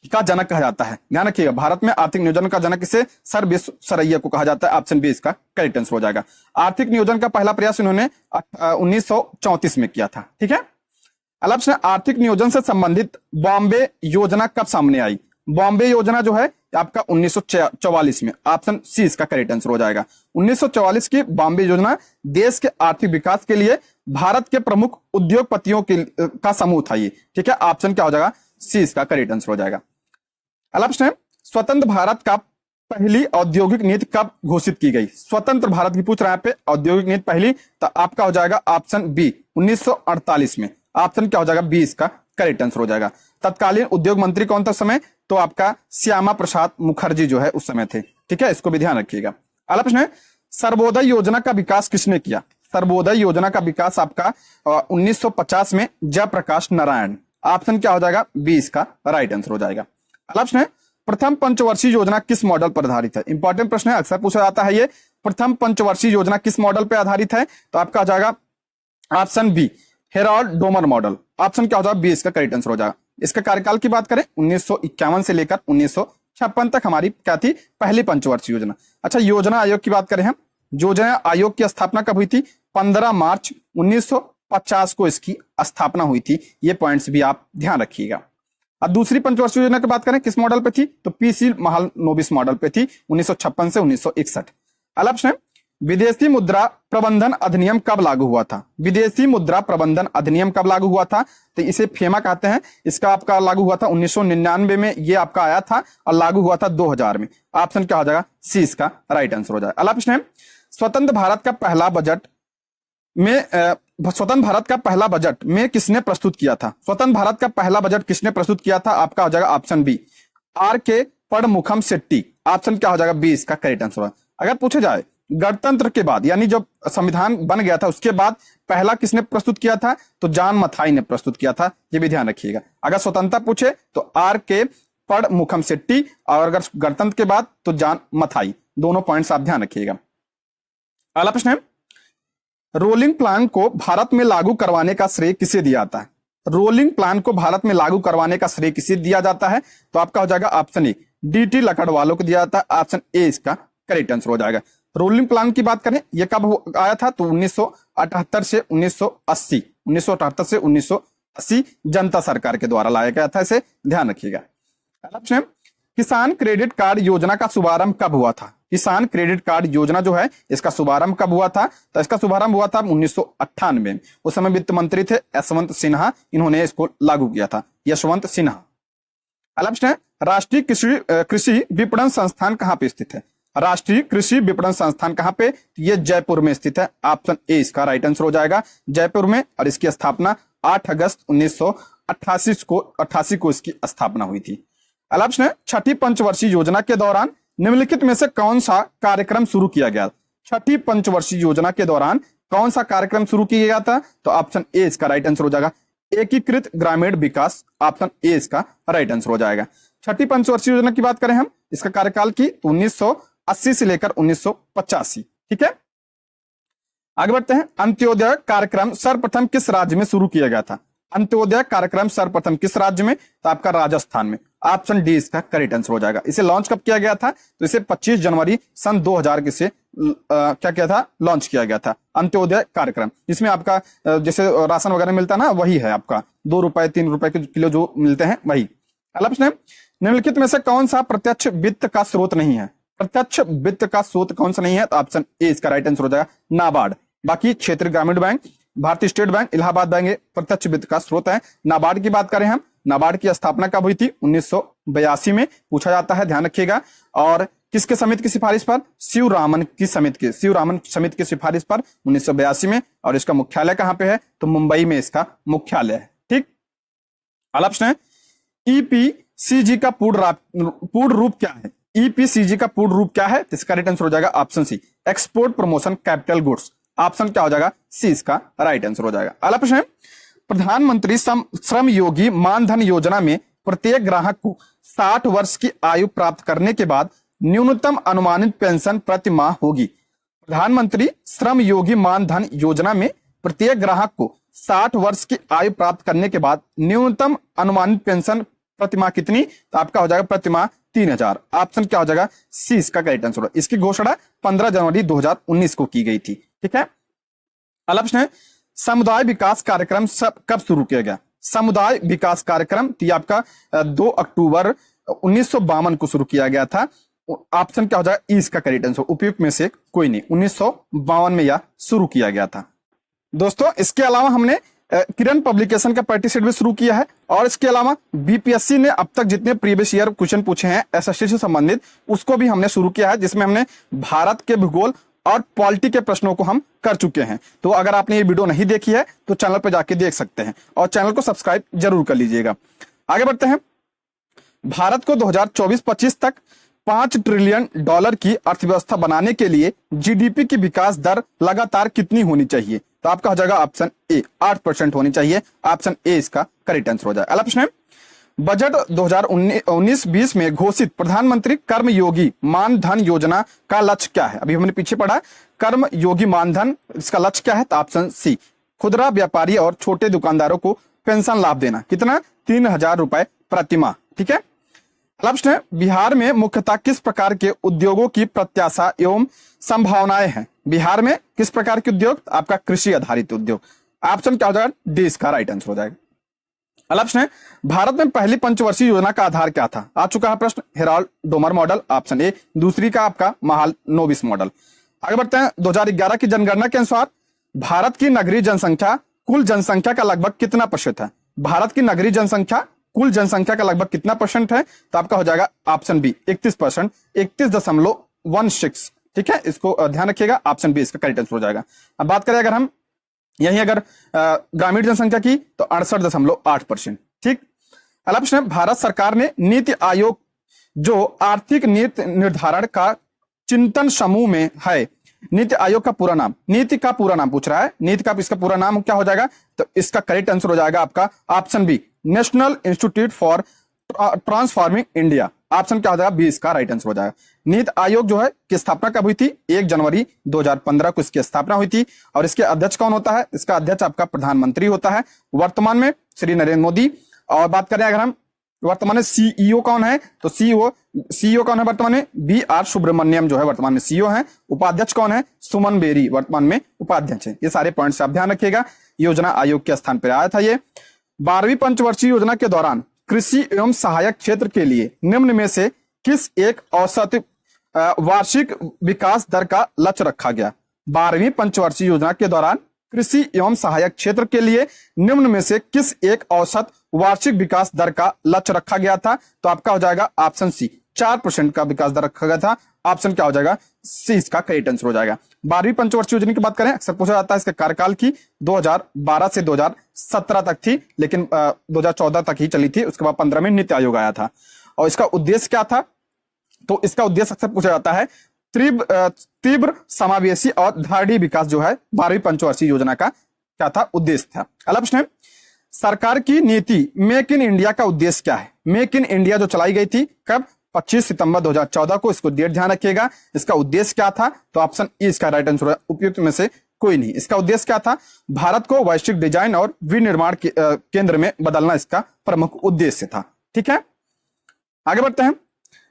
Speaker 1: का जनक कहा जाता है। ध्यान रखिएगा, भारत में आर्थिक नियोजन का जनक किसे? सर विश्वेश्वरैया को कहा जाता है। ऑप्शन बी इसका करेक्ट आंसर हो जाएगा। आर्थिक नियोजन का पहला प्रयास इन्होंने 1934 में किया था। ठीक है। अगला प्रश्न, आर्थिक नियोजन से संबंधित बॉम्बे योजना कब सामने आई? बॉम्बे योजना जो है आपका 1944 में। ऑप्शन सी इसका करेक्ट आंसर हो जाएगा। 1944 की बॉम्बे योजना देश के आर्थिक विकास के लिए भारत के प्रमुख उद्योगपतियों का समूह था ये। ठीक है, ऑप्शन क्या हो जाएगा, सी इसका करेक्ट आंसर हो जाएगा। अगला प्रश्न है, स्वतंत्र भारत का पहली औद्योगिक नीति कब घोषित की गई? स्वतंत्र भारत की पूछ रहा है पे औद्योगिक नीति पहली, तो आपका हो जाएगा ऑप्शन बी 1948 में। ऑप्शन क्या हो जाएगा, बी इसका करेक्ट आंसर हो जाएगा। तत्कालीन उद्योग मंत्री कौन था समय? तो आपका श्यामा प्रसाद मुखर्जी जो है उस समय थे। ठीक है, इसको भी ध्यान रखिएगा। अगला प्रश्न है, सर्वोदय योजना का विकास किसने किया? सर्वोदय योजना का विकास आपका 1950 में जयप्रकाश नारायण। ऑप्शन क्या हो जाएगा, बी इसका राइट आंसर हो जाएगा। अगला प्रश्न है, प्रथम पंचवर्षीय योजना किस मॉडल पर आधारित है? इंपॉर्टेंट प्रश्न है, अक्सर पूछा जाता है ये। प्रथम पंचवर्षीय योजना किस मॉडल पर आधारित है? तो आपका आ जाएगा option B Harrod Domar model. Option क्या हो जाएगा, बी इसका करेक्ट आंसर हो जाएगा। इसका कार्यकाल की बात करें 1951 से लेकर 1956 तक हमारी क्या थी, पहली पंचवर्षीय योजना। अच्छा, योजना आयोग की बात करें हम, योजना आयोग की स्थापना कब हुई थी? 15 मार्च 1950 को इसकी स्थापना हुई थी। ये पॉइंट्स भी आप ध्यान रखिएगा। अब दूसरी पंचवर्षीय योजना की बात करें किस मॉडल पे थी? तो पीसी महालनोबिस मॉडल पे थी, 1956 से 1961। अगला प्रश्न, विदेशी मुद्रा प्रबंधन अधिनियम कब लागू हुआ था? विदेशी मुद्रा प्रबंधन अधिनियम कब लागू हुआ था? तो इसे फेमा कहते हैं। इसका आपका लागू हुआ था 1999 में, ये आपका आया था, और लागू हुआ था 2000 में। ऑप्शन क्या हो जाएगा, सी इसका राइट आंसर हो जाएगा। अगला प्रश्न है, स्वतंत्र भारत का पहला बजट में किसने प्रस्तुत किया था? स्वतंत्र भारत का पहला बजट किसने प्रस्तुत किया था? आपका हो जाएगा ऑप्शन बी आर के पड़मुखम शेट्टी। ऑप्शन क्या हो जाएगा, बी इसका करेक्ट आंसर होगा। अगर पूछे जाए गणतंत्र के बाद, यानी जब संविधान बन गया था उसके बाद पहला किसने प्रस्तुत किया था? तो जॉन मथाई ने प्रस्तुत किया था। ये भी ध्यान रखिएगा। अगर स्वतंत्रता पूछे तो आर के पड़मुखम शेट्टी, और अगर गणतंत्र के बाद तो जॉन मथाई। दोनों पॉइंट्स आप ध्यान रखिएगा। अगला प्रश्न है, रोलिंग प्लान को भारत में लागू करवाने का श्रेय किसे दिया जाता है? रोलिंग प्लान को भारत में लागू करवाने का श्रेय किसे दिया जाता है? तो आपका हो जाएगा ऑप्शन ए डीटी लकड़वालों को दिया जाता है। ऑप्शन ए इसका करेक्ट आंसर हो जाएगा। रोलिंग प्लान की बात करें, यह कब आया था? तो 1978 से 1980, 1978 से 1980 जनता सरकार के द्वारा लाया गया था। इसे ध्यान रखिएगा। ऑप्शन, किसान क्रेडिट कार्ड योजना का शुभारंभ कब हुआ था? किसान क्रेडिट कार्ड योजना जो है इसका शुभारंभ कब हुआ था? तो इसका शुभारंभ हुआ था 1998 में। उस समय वित्त मंत्री थे यशवंत सिन्हा, इन्होंने इसको लागू किया था, यशवंत सिन्हा। अगला प्रश्न है, राष्ट्रीय कृषि विपणन संस्थान कहां पे स्थित है? राष्ट्रीय कृषि विपणन संस्थान कहां पे? ये जयपुर में स्थित है। ऑप्शन ए इसका राइट आंसर हो जाएगा, जयपुर में। और इसकी स्थापना 8 अगस्त 1988 को इसकी स्थापना हुई थी। अगला प्रश्न है, छठी पंचवर्षीय योजना के दौरान निम्नलिखित में से कौन सा कार्यक्रम शुरू किया गया? छठी पंचवर्षीय योजना के दौरान कौन सा कार्यक्रम शुरू किया गया था? तो ऑप्शन ए इसका राइट आंसर हो जाएगा एकीकृत ग्रामीण विकास, ऑप्शन ए इसका राइट आंसर हो जाएगा। छठी पंचवर्षीय योजना की बात करें हम, इसका कार्यकाल की 1980 से लेकर 1985। ठीक है, आगे बढ़ते हैं। अंत्योदय कार्यक्रम सर्वप्रथम किस राज्य में शुरू किया गया था? अंत्योदय कार्यक्रम सर्वप्रथम किस राज्य में? तो आपका राजस्थान में, ऑप्शन डी इसका करेक्ट आंसर हो जाएगा। इसे लॉन्च कब किया गया था? तो इसे 25 जनवरी सन 2000 के से क्या किया था? लॉन्च किया गया था अंत्योदय कार्यक्रम, जिसमें आपका जैसे राशन वगैरह मिलता है ना, वही है आपका 2 रुपए 3 रुपए के किलो जो मिलते हैं वही। अगला प्रश्न है, निम्नलिखित में से कौन सा प्रत्यक्ष वित्त का स्रोत नहीं है? प्रत्यक्ष वित्त का स्रोत कौन सा नहीं है? तो ऑप्शन ए इसका राइट आंसर हो जाएगा नाबार्ड। बाकी क्षेत्रीय ग्रामीण बैंक, भारतीय स्टेट बैंक, इलाहाबाद बैंक प्रत्यक्ष वित्त का स्रोत है। नाबार्ड की बात करें हम, नाबार्ड की स्थापना कब हुई थी? 1982 में पूछा जाता है, ध्यान रखिएगा। और किसके समिति की सिफारिश पर? शिवरामन समिति की सिफारिश पर 1982 में। और इसका मुख्यालय कहां पे है? तो मुंबई में इसका मुख्यालय है। ठीक, अगला प्रश्न है, ईपीसीजी का पूर्ण रूप क्या है? ईपीसीजी का पूर्ण रूप क्या है? इसका राइट आंसर हो जाएगा option C export promotion capital goods, option क्या हो जाएगा? सी इसका राइट आंसर हो जाएगा। अगला प्रश्न है, प्रधानमंत्री श्रम योगी मानधन योजना में प्रत्येक ग्राहक को 60 वर्ष की आयु प्राप्त करने के बाद न्यूनतम अनुमानित पेंशन प्रति माह होगी। प्रधानमंत्री श्रम योगी मानधन योजना में प्रत्येक ग्राहक को 60 वर्ष की आयु प्राप्त करने के बाद न्यूनतम अनुमानित पेंशन प्रति माह कितनी? तो आपका हो जाएगा प्रति माह 3000, ऑप्शन क्या हो जाएगा? सी इसका करेक्ट आंसर होगा। इसकी घोषणा 15 जनवरी 2019 को की गई थी। ठीक है, अगला प्रश्न है, समुदाय विकास कार्यक्रम कब शुरू किया गया? समुदाय विकास कार्यक्रम तो आपका 2 अक्टूबर 1952 को शुरू किया गया था, ऑप्शन क्या हो जाएगा? ई इसका करेक्ट आंसर, उपयुक्त में से कोई नहीं, 1952 में यह शुरू किया गया था। दोस्तों इसके अलावा हमने किरण पब्लिकेशन का पार्टिसिपेट भी शुरू किया है, और इसके अलावा बीपीएससी ने अब तक जितने प्रीवियस ईयर क्वेश्चन पूछे हैं एसएससी से संबंधित, उसको भी हमने शुरू किया है, जिसमें हमने भारत के भूगोल और पॉलिटी के प्रश्नों को हम कर चुके हैं। तो अगर आपने ये वीडियो नहीं देखी है तो चैनल पर जाके देख सकते हैं, और चैनल को सब्सक्राइब जरूर कर लीजिएगा। आगे बढ़ते हैं, भारत को 2024-25 तक $5 ट्रिलियन की अर्थव्यवस्था बनाने के लिए जीडीपी की विकास दर लगातार कितनी होनी चाहिए? तो आपका हो जाएगा ऑप्शन ए 8% होनी चाहिए, ऑप्शन ए इसका करेक्ट आंसर हो जाएगा। अगला प्रश्न है, बजट 2019-20 में घोषित प्रधानमंत्री कर्मयोगी मानधन योजना का लक्ष्य क्या है? अभी हमने पीछे पढ़ा कर्मयोगी मानधन, इसका लक्ष्य क्या है? तो ऑप्शन सी खुदरा व्यापारी और छोटे दुकानदारों को पेंशन लाभ देना, कितना? 3000 रुपए प्रति माह। ठीक है, अगला प्रश्न है, बिहार में मुख्यतः किस प्रकार के उद्योगों की प्रत्याशा एवं संभावनाएं हैं? बिहार में किस प्रकार के उद्योग? आपका कृषि आधारित उद्योग, ऑप्शन क्या हो जाएगा? डी इसका राइट आंसर हो जाएगा। अगला प्रश्न है, भारत में पहली पंचवर्षीय योजना का आधार क्या था? आ चुका है प्रश्न, Herald Domar model, option A. दूसरी का आपका महालनोबिस मॉडल। आगे बढ़ते हैं, 2011 की जनगणना के अनुसार भारत की नगरीय जनसंख्या कुल जनसंख्या का लगभग कितना % है? भारत की नगरीय जनसंख्या कुल जनसंख्या का लगभग कितना % है? तो आपका हो जाएगा ऑप्शन बी 31%, 31.16। ठीक है, इसको ध्यान रखिएगा, ऑप्शन बी इसका करेक्ट आंसर हो जाएगा। अब बात करें अगर हम अगर ग्रामीण जनसंख्या की, तो 68.8%। ठीक, अगला प्रश्न है, भारत सरकार ने नीति आयोग जो आर्थिक नीति निर्धारण का चिंतन समूह में है, नीति आयोग का पूरा नाम, नीति का पूरा नाम पूछ रहा है, नीति का इसका पूरा नाम क्या हो जाएगा? तो इसका करेक्ट आंसर हो जाएगा आपका option B National Institute for Transforming India, option क्या हो जाएगा? बी इसका राइट आंसर हो जाएगा। नीति आयोग जो है की स्थापना कब हुई थी? 1 जनवरी 2015 को इसकी स्थापना हुई थी, और इसके अध्यक्ष कौन होता है? इसका अध्यक्ष आपका प्रधानमंत्री होता है, वर्तमान में श्री नरेंद्र मोदी। और बात करें अगर हम वर्तमान में सीईओ कौन है, तो सीईओ कौन है वर्तमान में? BR सुब्रमण्यम जो है वर्तमान में सीईओ है। उपाध्यक्ष कौन है? सुमन बेरी वर्तमान में उपाध्यक्ष है। ये सारे पॉइंट्स आप ध्यान रखिएगा, योजना आयोग के स्थान पर आया था ये। 12वीं पंचवर्षीय योजना के दौरान कृषि एवं सहायक क्षेत्र के लिए निम्न में से किस एक औसत वार्षिक विकास दर का लक्ष्य रखा गया? 12वीं पंचवर्षीय योजना के दौरान कृषि एवं सहायक क्षेत्र के लिए निम्न में से किस एक औसत वार्षिक विकास दर का लक्ष्य रखा गया था? तो आपका हो जाएगा ऑप्शन सी 4% का विकास दर रखा गया था, ऑप्शन क्या हो जाएगा? सी इसका करेक्ट आंसर हो जाएगा। 12वीं पंचवर्षीय योजना की बात करें, अक्सर पूछा जाता है इसके कार्यकाल की 2012 से 2017 तक थी, लेकिन 2014 तक ही चली थी, उसके बाद 15 में नीति आयोग आया था। और इसका उद्देश्य क्या था? तो इसका उद्देश्य अक्सर पूछा जाता है तीव्र समावेशी और धारणीय विकास जो है 12वीं पंचवर्षीय योजना का क्या था, उद्देश्य था। अगला प्रश्न है, सरकार की नीति मेक इन इंडिया का उद्देश्य क्या है? मेक इन इंडिया जो चलाई गई थी कब? 25 सितंबर 2014 को। इसको डेट ध्यान रखिएगा। इसका उद्देश्य क्या था? तो ऑप्शन ई इसका राइट आंसर है, उपयुक्त में से कोई नहीं। इसका उद्देश्य क्या था? भारत को वैश्विक डिजाइन और विनिर्माण केंद्र में बदलना इसका प्रमुख उद्देश्य था। ठीक है, आगे बढ़ते हैं।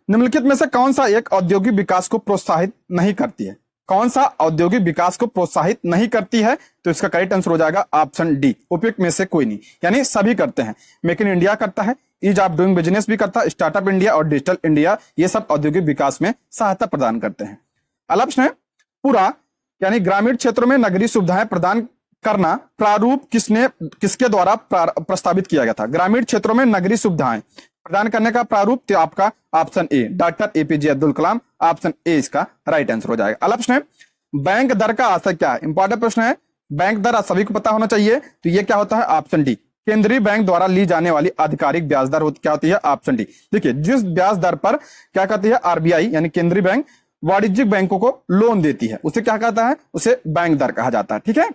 Speaker 1: निम्नलिखित में से कौन सा एक औद्योगिक विकास को प्रोत्साहित नहीं करती है? कौन सा औद्योगिक विकास को प्रोत्साहित नहीं करती है? तो इसका करेक्ट आंसर हो जाएगा ऑप्शन डी, उपयुक्त में से कोई नहीं। यानी सभी करते हैं। मेक इन इंडिया करता है, ईज ऑफ डूइंग बिजनेस भी करता है, स्टार्टअप इंडिया और डिजिटल इंडिया, ये सब औद्योगिक विकास में सहायता प्रदान करते हैं। अगला प्रश्न है, पूरा यानी ग्रामीण क्षेत्रों में नगरीय सुविधाएं प्रदान करना प्रारूप किसके द्वारा प्रस्तावित किया गया था? ग्रामीण क्षेत्रों में नगरीय सुविधाएं प्रदान करने का प्रारूप तो आपका option A, doctor APJ Abdul Kalam. Option A इसका राइट आंसर हो जाएगा। अगला प्रश्न है, बैंक दर का आशय क्या है? इंपॉर्टेंट प्रश्न है। बैंक दर सभी को पता होना चाहिए। तो ये क्या होता है? ऑप्शन डी, केंद्रीय बैंक द्वारा ली जाने वाली आधिकारिक ब्याज दर क्या होती है? Option D. देखिए, जिस ब्याज दर पर क्या कहती है आरबीआई यानी केंद्रीय बैंक वाणिज्यिक बैंकों को लोन देती है, उसे क्या कहता है? उसे बैंक दर कहा जाता है। ठीक है,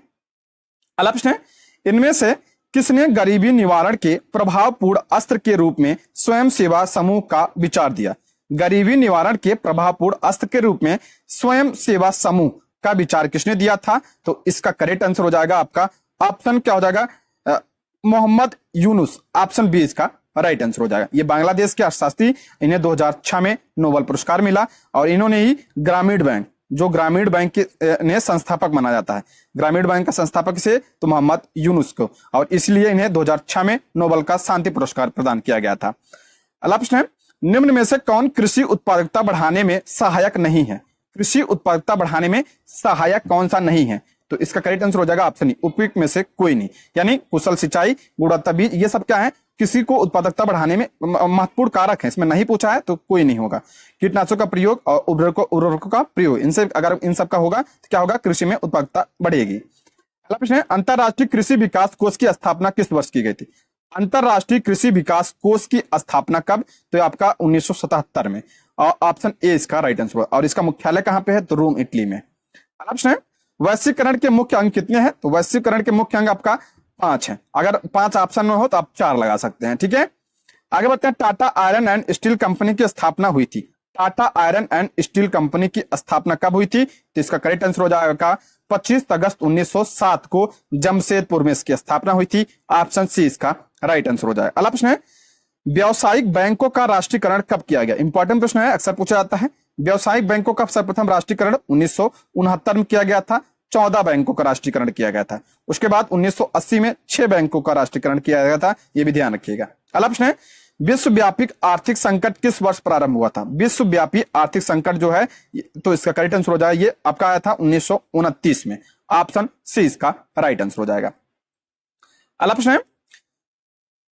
Speaker 1: अगला प्रश्न है, इनमें से किसने गरीबी निवारण के प्रभावपूर्ण अस्त्र के रूप में स्वयं सेवा समूह का विचार दिया? गरीबी निवारण के प्रभावपूर्ण अस्त्र के रूप में स्वयं सेवा समूह का विचार किसने दिया था? तो इसका करेक्ट आंसर हो जाएगा आपका ऑप्शन क्या हो जाएगा? मोहम्मद यूनुस। ऑप्शन बी इसका राइट आंसर हो जाएगा। ये बांग्लादेश के अर्थशास्त्री, इन्हें 2006 में नोबेल पुरस्कार मिला और इन्होंने ही ग्रामीण बैंक, जो ग्रामीण बैंक के ने संस्थापक माना जाता है, ग्रामीण बैंक का संस्थापक से तो मोहम्मद यूनुस को, और इसलिए इन्हें 2006 में नोबेल का शांति पुरस्कार प्रदान किया गया था। अगला प्रश्न है, निम्न में से कौन कृषि उत्पादकता बढ़ाने में सहायक नहीं है? कृषि उत्पादकता बढ़ाने में सहायक कौन सा नहीं है? तो इसका करेक्ट आंसर हो जाएगा ऑप्शन ई, उपयुक्त में से कोई नहीं। यानी कुशल सिंचाई, गुणवत्ता बीज, ये सब क्या है? किसी को उत्पादकता बढ़ाने में महत्वपूर्ण कारक है। इसमें नहीं पूछा है तो कोई नहीं होगा। कीटनाशकों का प्रयोग और उर्वरकों का प्रयोग, इनसे अगर इन सब का होगा तो क्या होगा? कृषि में उत्पादकता बढ़ेगी। अगला प्रश्न है, अंतरराष्ट्रीय कृषि विकास कोष की स्थापना किस वर्ष की गई थी? अंतरराष्ट्रीय कृषि विकास कोष की स्थापना कब? तो आपका 1977 में। और ऑप्शन ए इसका राइट आंसर होगा। और इसका मुख्यालय कहां पे है? तो रोम, इटली में। अगला प्रश्न है, वैश्वीकरण के मुख्य अंग कितने हैं? तो वैश्वीकरण के मुख्य अंग आपका 5 है। अगर 5 ऑप्शन में हो तो आप 4 लगा सकते हैं। ठीक है, आगे बढ़ते हैं। Tata iron and steel company की स्थापना हुई थी। Tata iron and steel company की स्थापना कब हुई थी? तो इसका करेक्ट आंसर हो जाएगा 25 अगस्त 1907 को जमशेदपुर में इसकी स्थापना हुई थी। ऑप्शन सी इसका राइट आंसर हो जाएगा। अगला प्रश्न है, व्यावसायिक बैंकों का राष्ट्रीयकरण कब किया गया? इंपॉर्टेंट प्रश्न है, अक्सर पूछा जाता है। व्यावसायिक बैंकों का सर्वप्रथम राष्ट्रीयकरण 1969 में किया गया था। 14 बैंकों का राष्ट्रीयकरण किया गया था। उसके बाद 1980 में 6 बैंकों का राष्ट्रीयकरण किया गया था। यह भी ध्यान रखिएगा। अगला प्रश्न है, विश्वव्यापी आर्थिक संकट किस वर्ष प्रारंभ हुआ था? विश्वव्यापी आर्थिक संकट जो है, तो इसका करेक्ट आंसर हो जाएगा, ये आपका आया था 1929 में। ऑप्शन सी इसका राइट आंसर हो जाएगा। अगला प्रश्न है,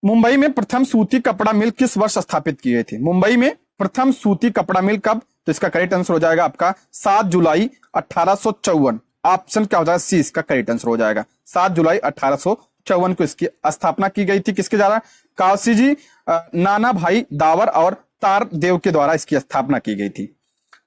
Speaker 1: मुंबई में प्रथम सूती कपड़ा मिल किस वर्ष स्थापित की गई थी? मुंबई में प्रथम सूती कपड़ा मिल कब? तो इसका करेक्ट आंसर हो जाएगा आपका 7 जुलाई 1854। ऑप्शन क्या हो जाएगा? सी इसका करेक्ट आंसर हो जाएगा। 7 जुलाई 1854 को इसकी स्थापना की गई थी। किसके द्वारा? काशीजी नाना भाई दावर और तार देव के द्वारा इसकी स्थापना की गई थी।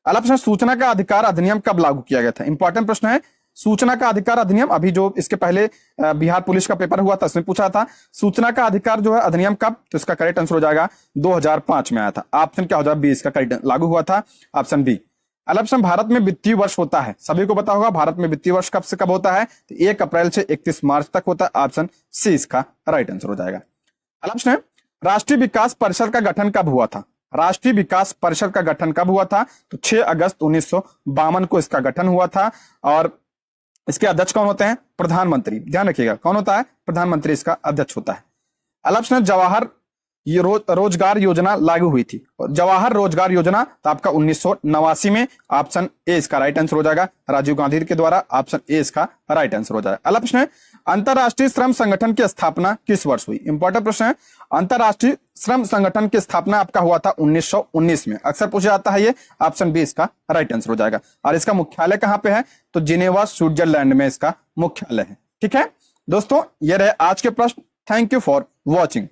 Speaker 1: अगला प्रश्न, सूचना का अधिकार अधिनियम कब लागू किया गया था? इंपॉर्टेंट प्रश्न है। सूचना का अधिकार अधिनियम, अभी जो इसके पहले बिहार पुलिस का पेपर हुआ था उसमें पूछा था सूचना का अधिकार जो है अधिनियम कब? तो इसका करेक्ट आंसर हो जाएगा 2005 में आया था। ऑप्शन क्या हो जाएगा? बी इसका करेक्ट लागू हुआ था। Option B. अगला प्रश्न, भारत में वित्तीय वर्ष होता है, सभी को पता होगा भारत में वित्तीय वर्ष कब से कब होता है? तो 1 अप्रैल से 31 मार्च तक होता है। ऑप्शन सी इसका राइट आंसर हो जाएगा। अगला प्रश्न है, राष्ट्रीय विकास परिषद का गठन कब हुआ था? राष्ट्रीय विकास परिषद का गठन कब हुआ था? तो 6 अगस्त 1952 को इसका गठन हुआ था। और इसके अध्यक्ष कौन होते हैं? प्रधानमंत्री। ध्यान रखिएगा, कौन होता है? प्रधानमंत्री इसका अध्यक्ष होता है। अगला प्रश्न, जवाहर रोजगार योजना लागू हुई थी। जवाहर रोजगार योजना तो आपका 1989 में। ऑप्शन ए इसका राइट आंसर हो जाएगा, राजीव गांधी के द्वारा। ऑप्शन ए इसका राइट आंसर हो जाएगा। अगला प्रश्न है, अंतरराष्ट्रीय श्रम संगठन की स्थापना किस वर्ष हुई? इंपॉर्टेंट प्रश्न है। अंतरराष्ट्रीय श्रम संगठन की स्थापना आपका हुआ था 1919 में। अक्सर पूछा जाता है ये। ऑप्शन बी इसका राइट आंसर हो जाएगा। और इसका मुख्यालय कहां पे है? तो जिनेवा स्विट्जरलैंड में इसका मुख्यालय है। ठीक है दोस्तों, ये रहे आज के प्रश्न। Thank you for watching.